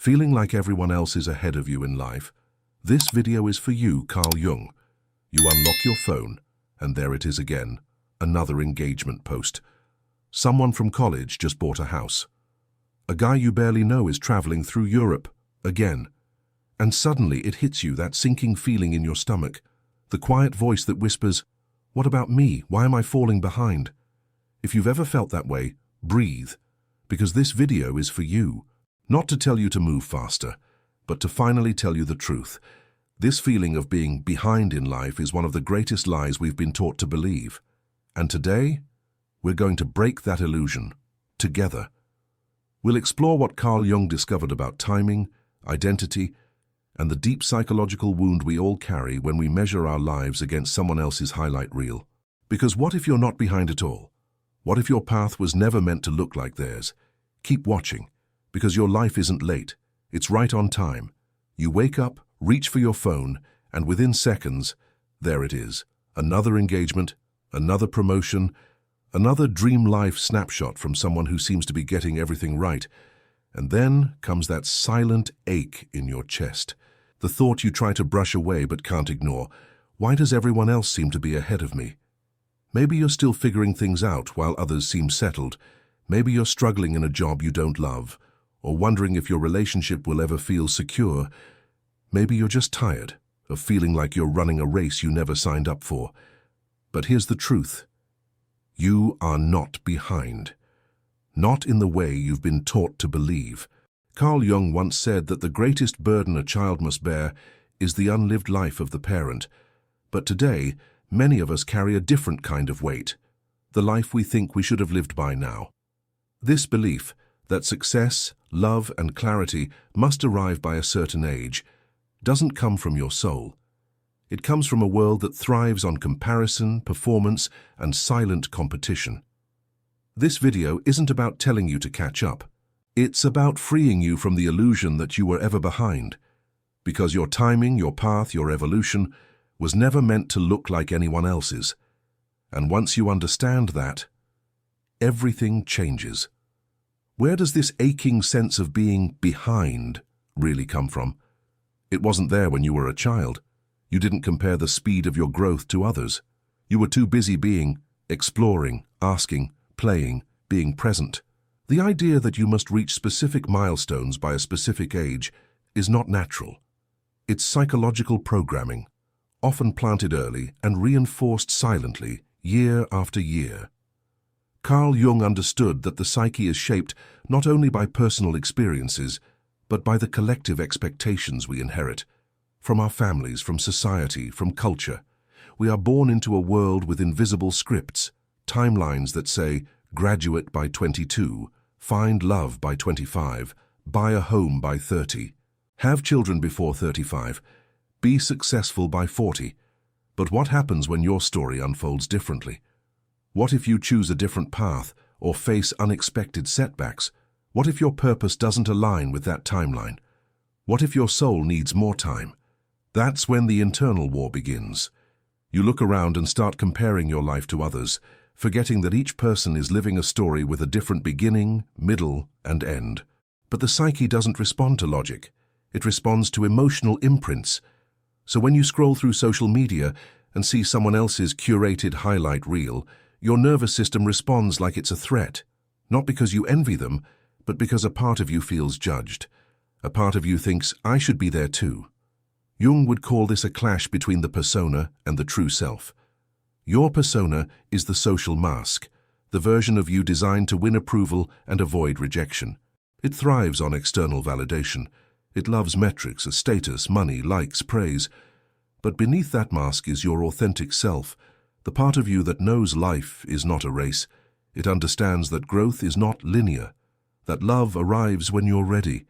Feeling like everyone else is ahead of you in life? This video is for you, Carl Jung. You unlock your phone, and there it is again, another engagement post. Someone from college just bought a house. A guy you barely know is traveling through Europe, again. And suddenly it hits you, that sinking feeling in your stomach, the quiet voice that whispers, "What about me? Why am I falling behind?" If you've ever felt that way, breathe, because this video is for you. Not to tell you to move faster, but to finally tell you the truth. This feeling of being behind in life is one of the greatest lies we've been taught to believe. And today, we're going to break that illusion, together. We'll explore what Carl Jung discovered about timing, identity, and the deep psychological wound we all carry when we measure our lives against someone else's highlight reel. Because what if you're not behind at all? What if your path was never meant to look like theirs? Keep watching, because your life isn't late. It's right on time. You wake up, reach for your phone, and within seconds, there it is. Another engagement, another promotion, another dream life snapshot from someone who seems to be getting everything right. And then comes that silent ache in your chest. The thought you try to brush away but can't ignore. Why does everyone else seem to be ahead of me? Maybe you're still figuring things out while others seem settled. Maybe you're struggling in a job you don't love, or wondering if your relationship will ever feel secure. Maybe you're just tired of feeling like you're running a race you never signed up for. But here's the truth. You are not behind. Not in the way you've been taught to believe. Carl Jung once said that the greatest burden a child must bear is the unlived life of the parent. But today, many of us carry a different kind of weight, the life we think we should have lived by now. This belief that success, love, and clarity must arrive by a certain age doesn't come from your soul. It comes from a world that thrives on comparison, performance, and silent competition. This video isn't about telling you to catch up. It's about freeing you from the illusion that you were ever behind, because your timing, your path, your evolution was never meant to look like anyone else's. And once you understand that, everything changes. Where does this aching sense of being behind really come from? It wasn't there when you were a child. You didn't compare the speed of your growth to others. You were too busy being, exploring, asking, playing, being present. The idea that you must reach specific milestones by a specific age is not natural. It's psychological programming, often planted early and reinforced silently, year after year. Carl Jung understood that the psyche is shaped not only by personal experiences, but by the collective expectations we inherit. From our families, from society, from culture. We are born into a world with invisible scripts, timelines that say, graduate by 22, find love by 25, buy a home by 30, have children before 35, be successful by 40. But what happens when your story unfolds differently? What if you choose a different path or face unexpected setbacks? What if your purpose doesn't align with that timeline? What if your soul needs more time? That's when the internal war begins. You look around and start comparing your life to others, forgetting that each person is living a story with a different beginning, middle, and end. But the psyche doesn't respond to logic. It responds to emotional imprints. So when you scroll through social media and see someone else's curated highlight reel, your nervous system responds like it's a threat. Not because you envy them, but because a part of you feels judged. A part of you thinks, I should be there too. Jung would call this a clash between the persona and the true self. Your persona is the social mask, the version of you designed to win approval and avoid rejection. It thrives on external validation. It loves metrics, a status, money, likes, praise. But beneath that mask is your authentic self, the part of you that knows life is not a race. It understands that growth is not linear, that love arrives when you're ready.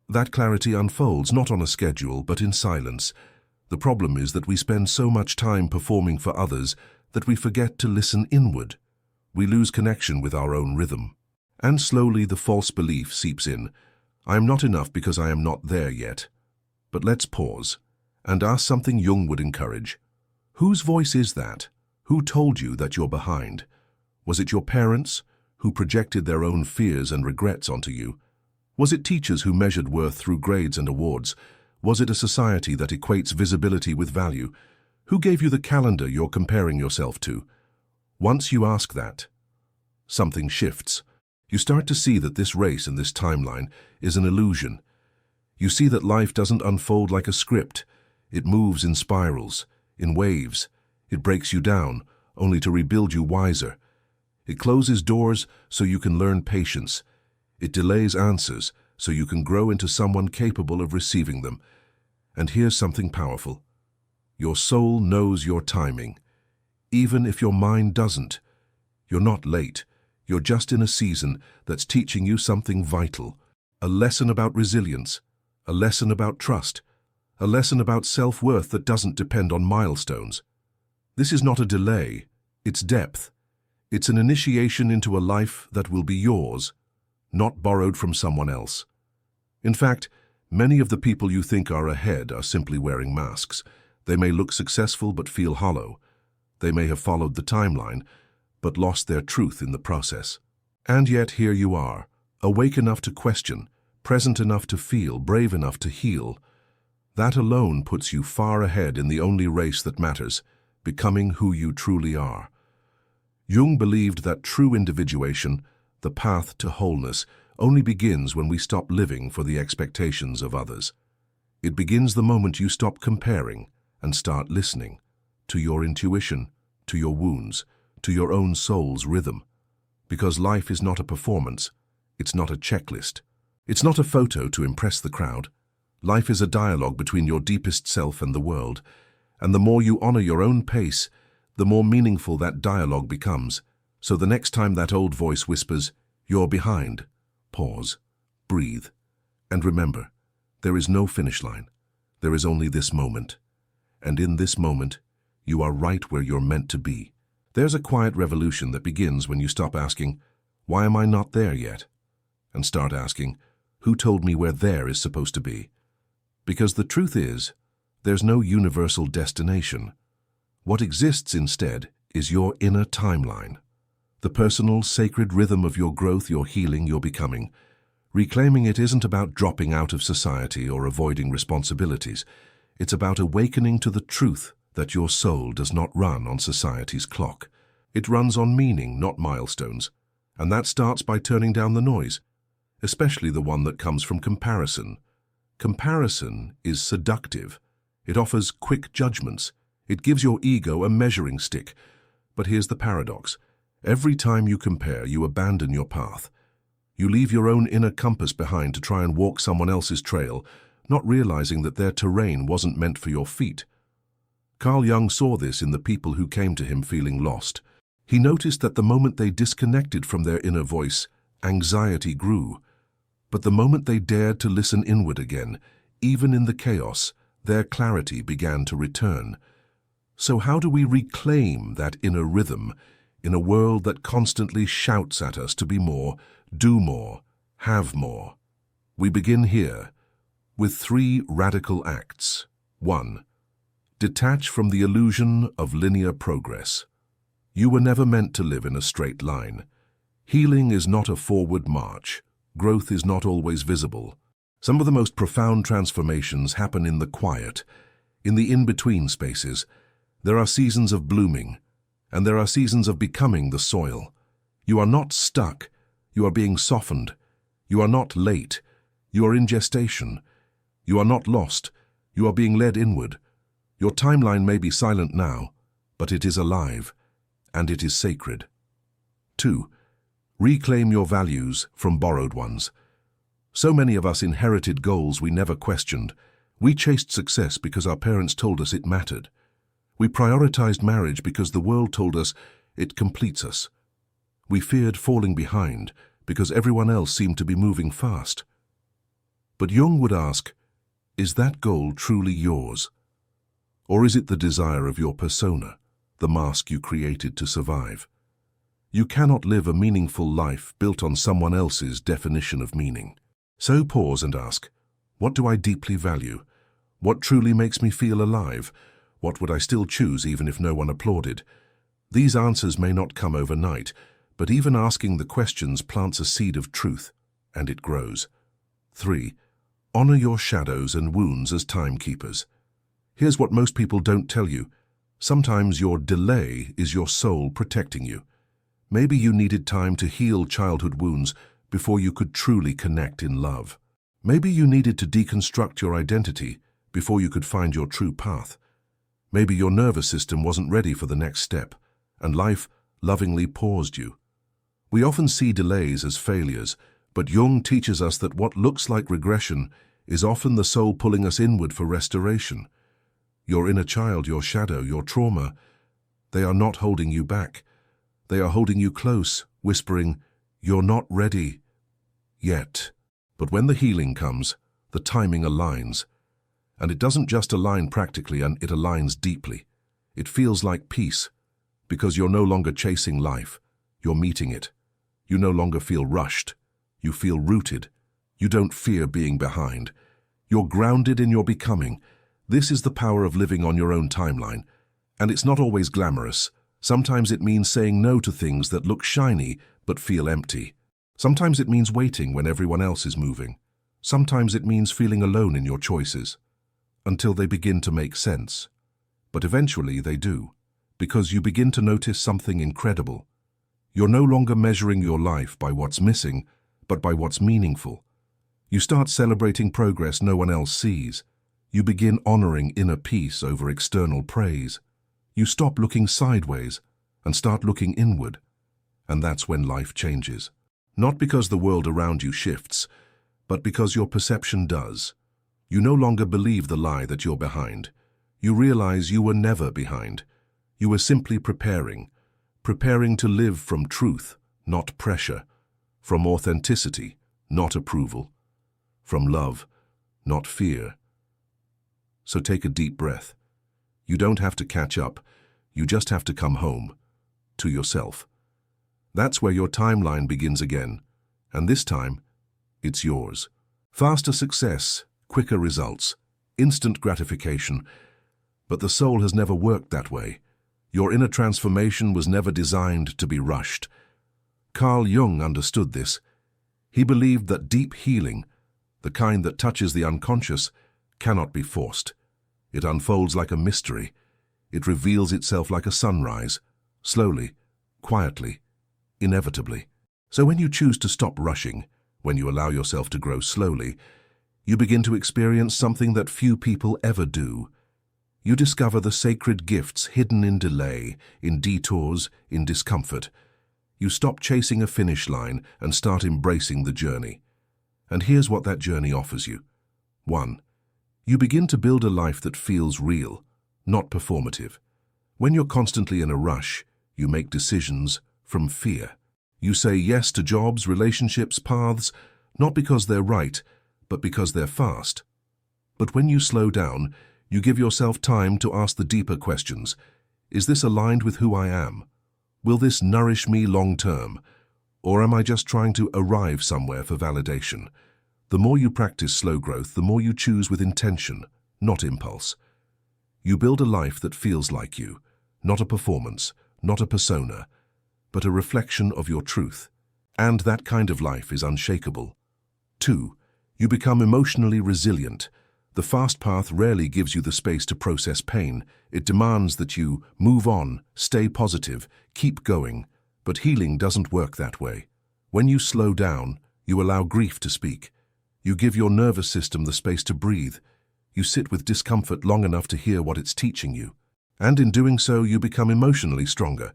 That clarity unfolds not on a schedule, but in silence. The problem is that we spend so much time performing for others that we forget to listen inward. We lose connection with our own rhythm. And slowly the false belief seeps in. I am not enough because I am not there yet. But let's pause and ask something Jung would encourage. Whose voice is that? Who told you that you're behind? Was it your parents, who projected their own fears and regrets onto you? Was it teachers who measured worth through grades and awards? Was it a society that equates visibility with value? Who gave you the calendar you're comparing yourself to? Once you ask that, something shifts. You start to see that this race and this timeline is an illusion. You see that life doesn't unfold like a script. It moves in spirals, in waves. It breaks you down, only to rebuild you wiser. It closes doors so you can learn patience. It delays answers so you can grow into someone capable of receiving them. And here's something powerful. Your soul knows your timing. Even if your mind doesn't, you're not late. You're just in a season that's teaching you something vital. A lesson about resilience, a lesson about trust, a lesson about self-worth that doesn't depend on milestones. This is not a delay, it's depth. It's an initiation into a life that will be yours, not borrowed from someone else. In fact, many of the people you think are ahead are simply wearing masks. They may look successful but feel hollow. They may have followed the timeline, but lost their truth in the process. And yet here you are, awake enough to question, present enough to feel, brave enough to heal. That alone puts you far ahead in the only race that matters, becoming who you truly are. Jung believed that true individuation, the path to wholeness, only begins when we stop living for the expectations of others. It begins the moment you stop comparing and start listening to your intuition, to your wounds, to your own soul's rhythm. Because life is not a performance, it's not a checklist, it's not a photo to impress the crowd. Life is a dialogue between your deepest self and the world, and the more you honor your own pace, the more meaningful that dialogue becomes. So the next time that old voice whispers, "You're behind," pause, breathe, and remember, there is no finish line. There is only this moment. And in this moment, you are right where you're meant to be. There's a quiet revolution that begins when you stop asking, "Why am I not there yet?" and start asking, "Who told me where there is supposed to be?" Because the truth is, there's no universal destination. What exists instead is your inner timeline, the personal, sacred rhythm of your growth, your healing, your becoming. Reclaiming it isn't about dropping out of society or avoiding responsibilities. It's about awakening to the truth that your soul does not run on society's clock. It runs on meaning, not milestones. And that starts by turning down the noise, especially the one that comes from comparison. Comparison is seductive. It offers quick judgments. It gives your ego a measuring stick. But here's the paradox. Every time you compare, you abandon your path. You leave your own inner compass behind to try and walk someone else's trail, not realizing that their terrain wasn't meant for your feet. Carl Jung saw this in the people who came to him feeling lost. He noticed that the moment they disconnected from their inner voice, anxiety grew. But the moment they dared to listen inward again, even in the chaos, their clarity began to return. So how do we reclaim that inner rhythm in a world that constantly shouts at us to be more, do more, have more? We begin here with 3 radical acts. 1. Detach from the illusion of linear progress. You were never meant to live in a straight line. Healing is not a forward march. Growth is not always visible. Some of the most profound transformations happen in the quiet, in the in-between spaces. There are seasons of blooming, and there are seasons of becoming the soil. You are not stuck. You are being softened. You are not late. You are in gestation. You are not lost. You are being led inward. Your timeline may be silent now, but it is alive, and it is sacred. 2. Reclaim your values from borrowed ones. So many of us inherited goals we never questioned. We chased success because our parents told us it mattered. We prioritized marriage because the world told us it completes us. We feared falling behind because everyone else seemed to be moving fast. But Jung would ask, is that goal truly yours? Or is it the desire of your persona, the mask you created to survive? You cannot live a meaningful life built on someone else's definition of meaning. So pause and ask, what do I deeply value? What truly makes me feel alive? What would I still choose even if no one applauded? These answers may not come overnight, but even asking the questions plants a seed of truth, and it grows. 3. Honor your shadows and wounds as timekeepers. Here's what most people don't tell you. Sometimes your delay is your soul protecting you. Maybe you needed time to heal childhood wounds before you could truly connect in love. Maybe you needed to deconstruct your identity before you could find your true path. Maybe your nervous system wasn't ready for the next step, and life lovingly paused you. We often see delays as failures, but Jung teaches us that what looks like regression is often the soul pulling us inward for restoration. Your inner child, your shadow, your trauma, they are not holding you back. They are holding you close, whispering, "You're not ready yet." But when the healing comes, the timing aligns. And it doesn't just align practically, and it aligns deeply. It feels like peace, because you're no longer chasing life, you're meeting it. You no longer feel rushed, you feel rooted. You don't fear being behind. You're grounded in your becoming. This is the power of living on your own timeline. And it's not always glamorous. Sometimes it means saying no to things that look shiny but feel empty. Sometimes it means waiting when everyone else is moving. Sometimes it means feeling alone in your choices, until they begin to make sense. But eventually they do, because you begin to notice something incredible. You're no longer measuring your life by what's missing, but by what's meaningful. You start celebrating progress no one else sees. You begin honoring inner peace over external praise. You stop looking sideways and start looking inward. And that's when life changes. Not because the world around you shifts, but because your perception does. You no longer believe the lie that you're behind. You realize you were never behind. You were simply preparing to live from truth, not pressure, from authenticity, not approval, from love, not fear. So take a deep breath. You don't have to catch up. You just have to come home, to yourself. That's where your timeline begins again, and this time, it's yours. Faster success, quicker results, instant gratification. But the soul has never worked that way. Your inner transformation was never designed to be rushed. Carl Jung understood this. He believed that deep healing, the kind that touches the unconscious, cannot be forced. It unfolds like a mystery. It reveals itself like a sunrise, slowly, quietly, inevitably. So when you choose to stop rushing, when you allow yourself to grow slowly, you begin to experience something that few people ever do. You discover the sacred gifts hidden in delay, in detours, in discomfort. You stop chasing a finish line and start embracing the journey. And here's what that journey offers you. 1. You begin to build a life that feels real, not performative. When you're constantly in a rush, you make decisions from fear. You say yes to jobs, relationships, paths, not because they're right, but because they're fast. But when you slow down, you give yourself time to ask the deeper questions. Is this aligned with who I am? Will this nourish me long term? Or am I just trying to arrive somewhere for validation? The more you practice slow growth, the more you choose with intention, not impulse. You build a life that feels like you, not a performance, not a persona, but a reflection of your truth. And that kind of life is unshakable. 2. You become emotionally resilient. The fast path rarely gives you the space to process pain. It demands that you move on, stay positive, keep going. But healing doesn't work that way. When you slow down, you allow grief to speak. You give your nervous system the space to breathe. You sit with discomfort long enough to hear what it's teaching you. And in doing so, you become emotionally stronger.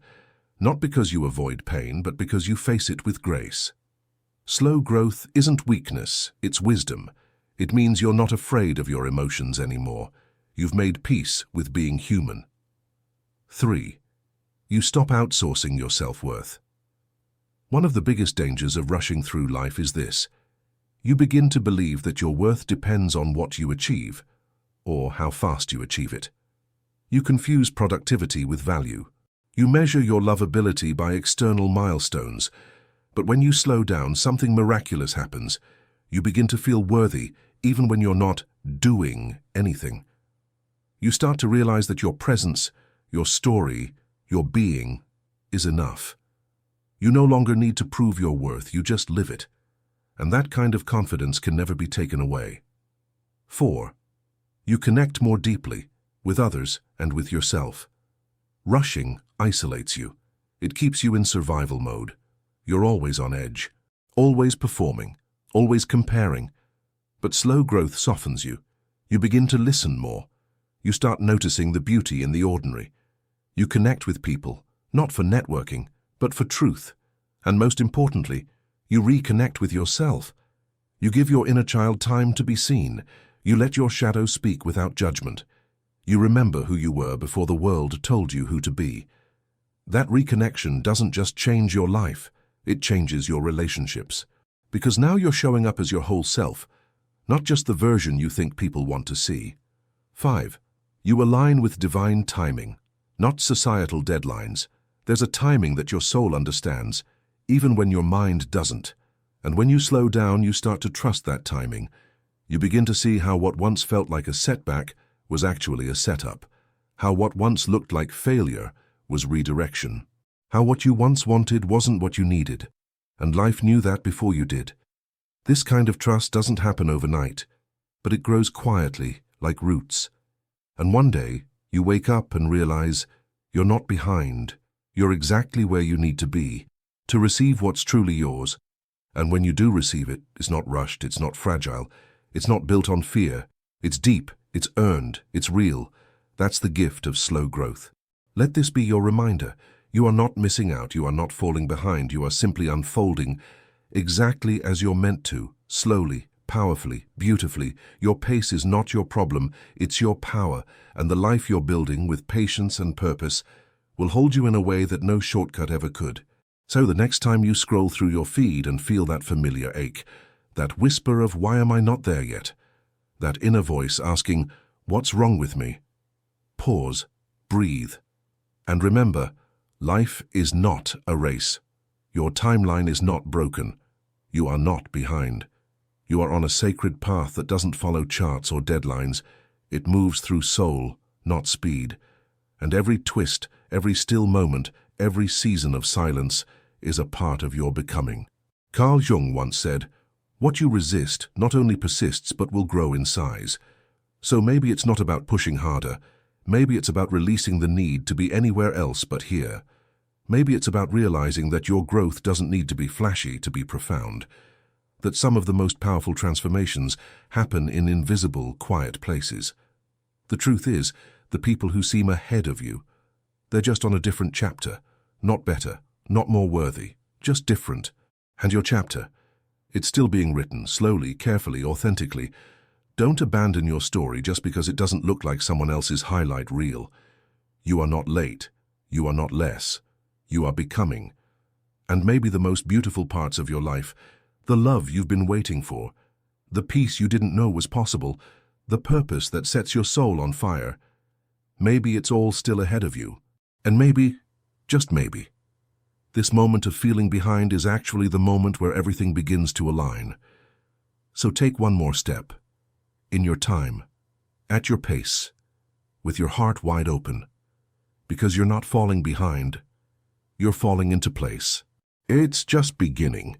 Not because you avoid pain, but because you face it with grace. Slow growth isn't weakness, it's wisdom. It means you're not afraid of your emotions anymore. You've made peace with being human. 3. You stop outsourcing your self-worth. One of the biggest dangers of rushing through life is this. You begin to believe that your worth depends on what you achieve, or how fast you achieve it. You confuse productivity with value. You measure your lovability by external milestones, but when you slow down, something miraculous happens. You begin to feel worthy, even when you're not doing anything. You start to realize that your presence, your story, your being is enough. You no longer need to prove your worth, you just live it. and that kind of confidence can never be taken away. 4. You connect more deeply with others and with yourself. Rushing isolates you. It keeps you in survival mode. You're always on edge, always performing, always comparing. But slow growth softens you. You begin to listen more. You start noticing the beauty in the ordinary. You connect with people, not for networking, but for truth. And most importantly, you reconnect with yourself. You give your inner child time to be seen. You let your shadow speak without judgment. You remember who you were before the world told you who to be. That reconnection doesn't just change your life, it changes your relationships. Because now you're showing up as your whole self, not just the version you think people want to see. 5. You align with divine timing, not societal deadlines. There's a timing that your soul understands, even when your mind doesn't. And when you slow down, you start to trust that timing. You begin to see how what once felt like a setback was actually a setup. How what once looked like failure was redirection. How what you once wanted wasn't what you needed. And life knew that before you did. This kind of trust doesn't happen overnight, but it grows quietly, like roots. And one day, you wake up and realize you're not behind. You're exactly where you need to be to receive what's truly yours. And when you do receive it, it's not rushed, it's not fragile, it's not built on fear. It's deep, it's earned, it's real. That's the gift of slow growth. Let this be your reminder. You are not missing out, you are not falling behind, you are simply unfolding exactly as you're meant to, slowly, powerfully, beautifully. Your pace is not your problem, it's your power, and the life you're building with patience and purpose will hold you in a way that no shortcut ever could. So the next time you scroll through your feed and feel that familiar ache, that whisper of why am I not there yet, that inner voice asking, what's wrong with me? Pause, breathe, and remember, life is not a race. Your timeline is not broken. You are not behind. You are on a sacred path that doesn't follow charts or deadlines. It moves through soul, not speed. And every twist, every still moment, every season of silence is a part of your becoming. Carl Jung once said, what you resist not only persists but will grow in size. So maybe it's not about pushing harder. Maybe it's about releasing the need to be anywhere else but here. Maybe it's about realizing that your growth doesn't need to be flashy to be profound. That some of the most powerful transformations happen in invisible, quiet places. The truth is, the people who seem ahead of you, they're just on a different chapter. Not better, not more worthy, just different. And your chapter, it's still being written, slowly, carefully, authentically. Don't abandon your story just because it doesn't look like someone else's highlight reel. You are not late. You are not less. You are becoming. And maybe the most beautiful parts of your life, the love you've been waiting for, the peace you didn't know was possible, the purpose that sets your soul on fire, maybe it's all still ahead of you. And maybe, just maybe, this moment of feeling behind is actually the moment where everything begins to align. So take one more step, in your time, at your pace, with your heart wide open, because you're not falling behind, you're falling into place. It's just beginning.